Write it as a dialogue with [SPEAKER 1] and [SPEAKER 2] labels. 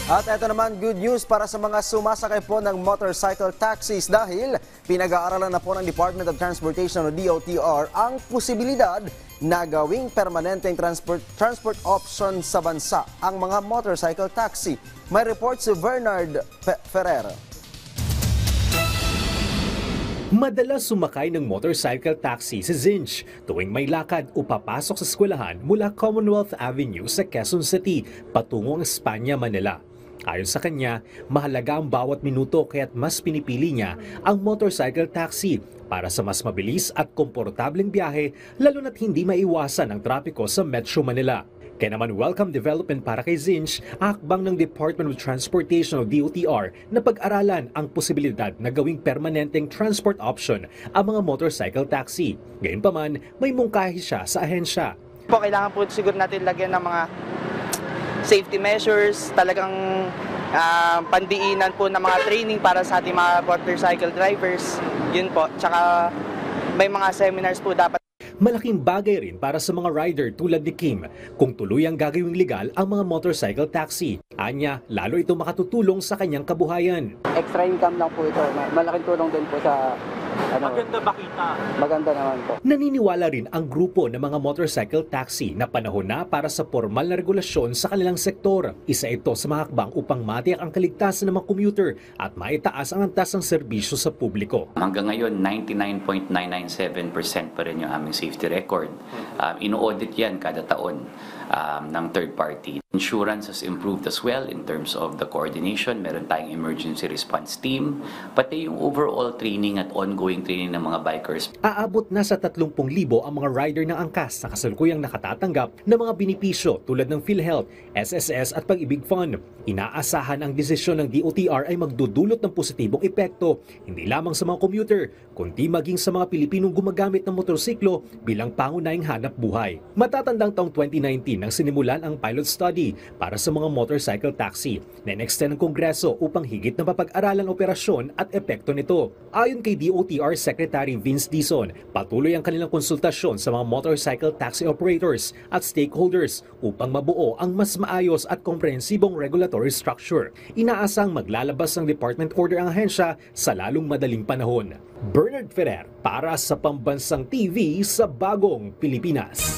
[SPEAKER 1] At ito naman, good news para sa mga sumasakay po ng motorcycle taxis dahil pinag-aaralan na po ng Department of Transportation o DOTR ang posibilidad na gawing permanenteng transport option sa bansa ang mga motorcycle taxi. May report si Bernard Ferrer.
[SPEAKER 2] Madalas sumakay ng motorcycle taxi si Zinch tuwing may lakad o papasok sa eskwelahan mula Commonwealth Avenue sa Quezon City patungong Espanya, Manila. Ayon sa kanya, mahalaga ang bawat minuto kaya't mas pinipili niya ang motorcycle taxi para sa mas mabilis at komportableng biyahe lalo na't hindi maiwasan ang trapiko sa Metro Manila. Kaya naman welcome development para kay Zinch, akbang ng Department of Transportation o DOTR na pag-aralan ang posibilidad na gawing permanenteng transport option ang mga motorcycle taxi. Gayunpaman, may mungkahi siya sa ahensya.
[SPEAKER 3] Kailangan po siguro natin lagyan ng mga safety measures, talagang pandiinan po ng mga training para sa ating mga motorcycle drivers. Yun po, tsaka may mga seminars po dapat.
[SPEAKER 2] Malaking bagay rin para sa mga rider tulad ni Kim kung tuluyang gagawing legal ang mga motorcycle taxi. Anya, lalo ito makatutulong sa kanyang kabuhayan.
[SPEAKER 4] Extra income lang po ito. Malaking tulong din po sa
[SPEAKER 5] Maganda ba kita?
[SPEAKER 4] Maganda naman po.
[SPEAKER 2] Naniniwala rin ang grupo ng mga motorcycle taxi na panahon na para sa formal na regulasyon sa kanilang sektor. Isa ito sa mga hakbang upang matiyak ang kaligtasan ng mga commuter at maitaas ang antas ng serbisyo sa publiko.
[SPEAKER 6] Hanggang ngayon, 99.997% pa rin yung aming safety record. Ino-audit yan kada taon ng third party. Insurance has improved as well in terms of the coordination. Meron tayong emergency response team, pati yung overall training at ongoing training ng mga bikers.
[SPEAKER 2] Aabot na sa 30,000 ang mga rider ng angkas sa kasalukuyang nakatatanggap ng mga benepisyo tulad ng PhilHealth, SSS at Pag-ibig Fund. Inaasahan ang desisyon ng DOTR ay magdudulot ng positibong epekto hindi lamang sa mga commuter, kundi maging sa mga Pilipinong gumagamit ng motorsiklo bilang pangunahing hanap buhay. Matatandang taong 2019 nang sinimulan ang pilot study para sa mga motorcycle taxi na in-extend ng Kongreso upang higit na mapag-aralan ang operasyon at epekto nito. Ayon kay DOTR Secretary Vince Dizon, patuloy ang kanilang konsultasyon sa mga motorcycle taxi operators at stakeholders upang mabuo ang mas maayos at komprehensibong regulatory structure. Inaasang maglalabas ng department order ang ahensya sa lalong madaling panahon. Bernard Ferrer para sa Pambansang TV sa Bagong Pilipinas.